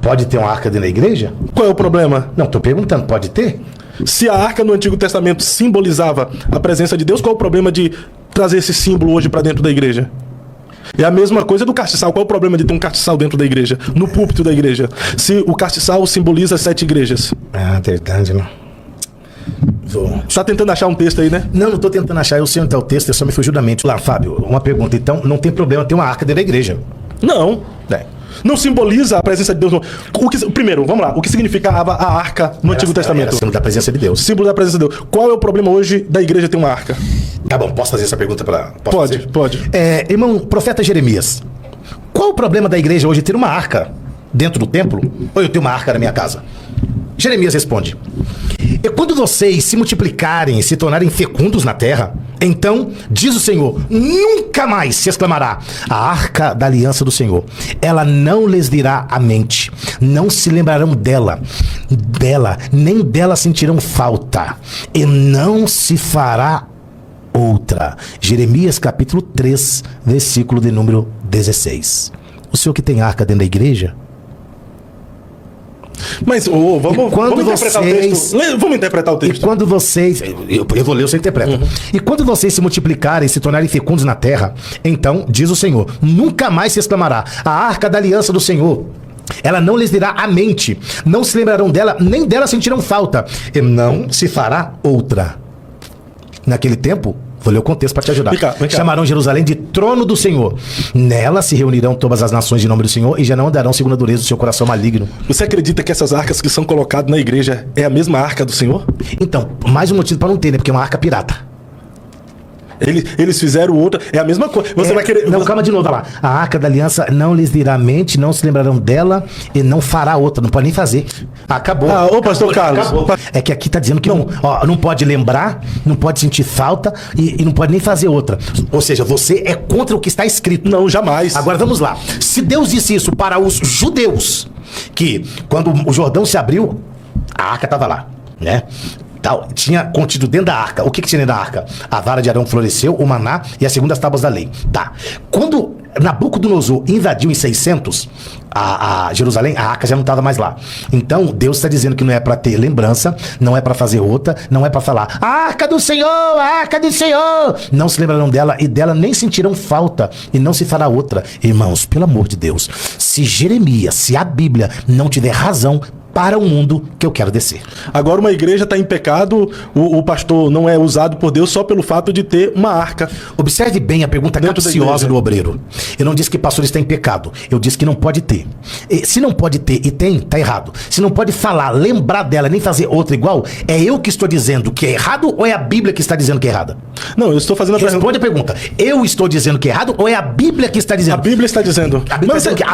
Pode ter uma arca dentro da igreja? Qual é o problema? Não, tô perguntando, pode ter? Se a arca no Antigo Testamento simbolizava a presença de Deus, qual é o problema de trazer esse símbolo hoje para dentro da igreja? É a mesma coisa do castiçal. Qual é o problema de ter um castiçal dentro da igreja, no púlpito da igreja? Se o castiçal simboliza 7 igrejas. Ah, verdade, não. Tá tentando achar um texto aí, né? Não tô tentando achar, eu sei onde tá o texto, eu só me fugiu da mente. Lá, Fábio, uma pergunta, então não tem problema ter uma arca dentro da igreja? Não. É. Não simboliza a presença de Deus. Primeiro, vamos lá. O que significava a arca no Antigo Testamento? Era símbolo da presença de Deus. Símbolo da presença de Deus. Qual é o problema hoje da igreja ter uma arca? Tá bom, posso fazer essa pergunta para... Pode. Irmão, profeta Jeremias, qual o problema da igreja hoje ter uma arca dentro do templo? Ou eu tenho uma arca na minha casa? Jeremias responde: e quando vocês se multiplicarem e se tornarem fecundos na terra, então, diz o Senhor, nunca mais se exclamará a arca da aliança do Senhor. Ela não lhes virá à mente, não se lembrarão dela, nem dela sentirão falta, e não se fará outra. Jeremias capítulo 3, versículo de número 16. O senhor que tem arca dentro da igreja? Mas vamos interpretar o texto. Vamos interpretar o texto. E quando vocês... Eu vou ler, você interpreta. E quando vocês se multiplicarem e se tornarem fecundos na terra, então, diz o Senhor, nunca mais se exclamará a arca da aliança do Senhor. Ela não lhes virá à mente, não se lembrarão dela, nem dela sentirão falta, e não se fará outra. Naquele tempo, vou ler o contexto para te ajudar. Vem cá. Chamarão Jerusalém de trono do Senhor. Nela se reunirão todas as nações de nome do Senhor e já não andarão segundo a dureza do seu coração maligno. Você acredita que essas arcas que são colocadas na igreja é a mesma arca do Senhor? Então, mais um motivo para não ter, né? Porque é uma arca pirata. Eles fizeram outra, é a mesma coisa. Você vai querer... Não, calma de novo, vai lá. A arca da aliança não lhes virá à mente, não se lembrarão dela e não fará outra. Não pode nem fazer. Acabou. Ô, pastor Carlos. Acabou. É que aqui tá dizendo que não pode lembrar, não pode sentir falta e não pode nem fazer outra. Ou seja, você é contra o que está escrito. Não, jamais. Agora vamos lá. Se Deus disse isso para os judeus, que quando o Jordão se abriu, a arca estava lá, né? Tinha contido dentro da arca. O que tinha dentro da arca? A vara de Arão floresceu, o maná e as segundas tábuas da lei. Quando Nabucodonosor invadiu em 600 a Jerusalém, a arca já não estava mais lá. Então Deus está dizendo que não é para ter lembrança, não é para fazer outra, não é para falar a arca do Senhor, a arca do Senhor. Não se lembrarão dela e dela nem sentirão falta e não se fará outra. Irmãos, pelo amor de Deus, se Jeremias, se a Bíblia não tiver razão para o mundo que eu quero descer. Agora uma igreja está em pecado, o pastor não é usado por Deus só pelo fato de ter uma arca. Observe bem a pergunta capciosa do obreiro. Eu não disse que pastor está em pecado, eu disse que não pode ter. E, se não pode ter e tem, tá errado. Se não pode falar, lembrar dela, nem fazer outra igual, é eu que estou dizendo que é errado ou é a Bíblia que está dizendo que é errada? Não, eu estou fazendo a pergunta. Responde a pergunta. Eu estou dizendo que é errado ou é a Bíblia que está dizendo? A Bíblia está dizendo. A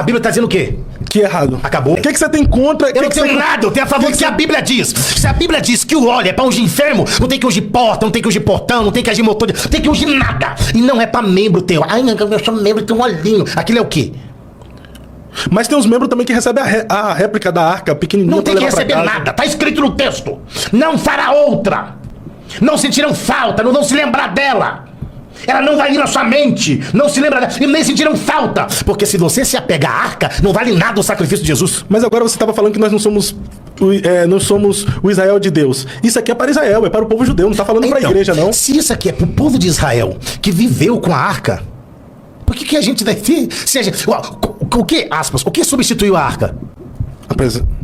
Bíblia está dizendo o quê? Que é errado. Acabou. O que você tem contra? Eu não tenho nada, eu tenho a favor do que a Bíblia diz. Se a Bíblia diz que o óleo é para ungir enfermo, não tem que ungir porta, não tem que ungir portão, não tem que ungir motor, não tem que ungir nada. E não é para membro teu. Ai, eu sou membro, tem um olhinho. Aquilo é o quê? Mas tem uns membros também que recebem a réplica da arca pequenininha. Não tem que receber nada, tá escrito no texto. Não fará outra. Não sentirão falta, não vão se lembrar dela. Ela não vai vir na sua mente, não se lembra dela, e nem sentiram falta. Porque se você se apega à arca, não vale nada o sacrifício de Jesus. Mas agora você estava falando que nós não somos o Israel de Deus. Isso aqui é para Israel, é para o povo judeu, não está falando para a igreja, não. Se isso aqui é para o povo de Israel, que viveu com a arca, por que a gente deve ter? O que, aspas, o que substituiu a arca?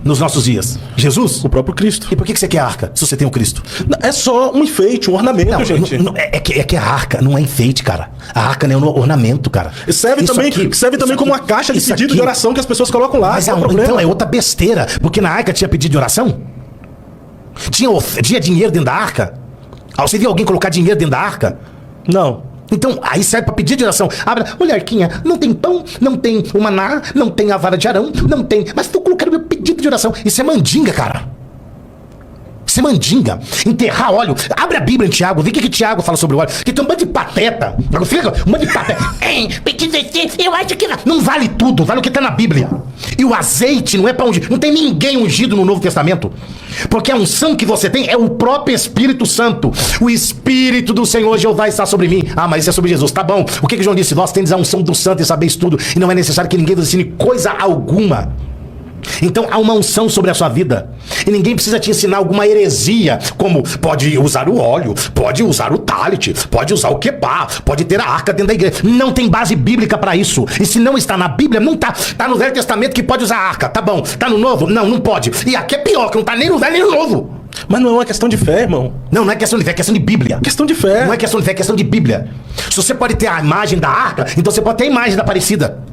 Nos nossos dias? Jesus? O próprio Cristo. E por que você quer a arca, se você tem o Cristo? É só um enfeite, um ornamento, gente. É que a arca não é enfeite, cara. A arca não é um ornamento, cara. Serve também como uma caixa de pedido de oração que as pessoas colocam lá. Mas então é outra besteira. Porque na arca tinha pedido de oração? Tinha dinheiro dentro da arca? Você viu alguém colocar dinheiro dentro da arca? Não. Então, aí serve para pedir de oração. Olha, Arquinha, não tem pão, não tem o maná, não tem a vara de Arão, não tem... Mas tô colocando meu pedido de oração. Isso é mandinga, cara. Isso é mandinga. Enterrar óleo. Abre a Bíblia em Tiago, vê o que Tiago fala sobre o óleo. Que tem um bando de pateta. Um bando de pateta. Eu acho que não vale tudo, vale o que tá na Bíblia. E o azeite não é para ungir. Não tem ninguém ungido no Novo Testamento. Porque a unção que você tem é o próprio Espírito Santo. O Espírito do Senhor Jeová está sobre mim. Mas isso é sobre Jesus. Tá bom. O que João disse? Vós tendes a unção do Santo e sabeis tudo. E não é necessário que ninguém vos ensine coisa alguma. Então há uma unção sobre a sua vida. E ninguém precisa te ensinar alguma heresia, como pode usar o óleo, pode usar o talit, pode usar o quepá, pode ter a arca dentro da igreja. Não tem base bíblica para isso. E se não está na Bíblia, não tá. Tá no Velho Testamento que pode usar a arca, tá bom. Tá no Novo? Não, não pode. E aqui é pior, que não tá nem no Velho nem no Novo. Mas não é uma questão de fé, irmão. Não é questão de fé, é questão de Bíblia. Questão de fé. Não é questão de fé, é questão de Bíblia. Se você pode ter a imagem da arca, então você pode ter a imagem da Aparecida.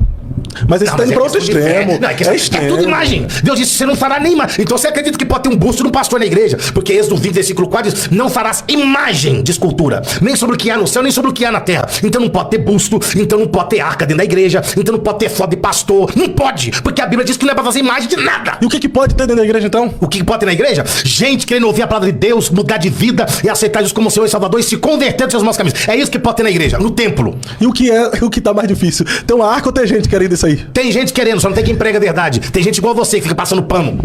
Mas esse Não, tá mas indo é pra outro questão de fé. extremo. Não, é tudo imagem. Deus disse, você não fará nem imagem. Então você acredita que pode ter um busto de um pastor na igreja? Porque Êxodo 20, versículo 4 diz, não farás imagem de escultura, nem sobre o que há no céu, nem sobre o que há na terra. Então não pode ter busto, então não pode ter arca dentro da igreja, então não pode ter foto de pastor. Não pode, porque a Bíblia diz que não é pra fazer imagem de nada. E o que pode ter dentro da igreja, então? O que pode ter na igreja? Gente querendo ouvir a palavra de Deus, mudar de vida e aceitar Jesus como Senhor e Salvador e se converter dos seus maus caminhos. É isso que pode ter na igreja, no templo. E o que tá mais difícil? Tem uma arca ou tem gente querendo isso aí? Tem gente querendo, só não tem quem prega a verdade. Tem gente igual você que fica passando pano.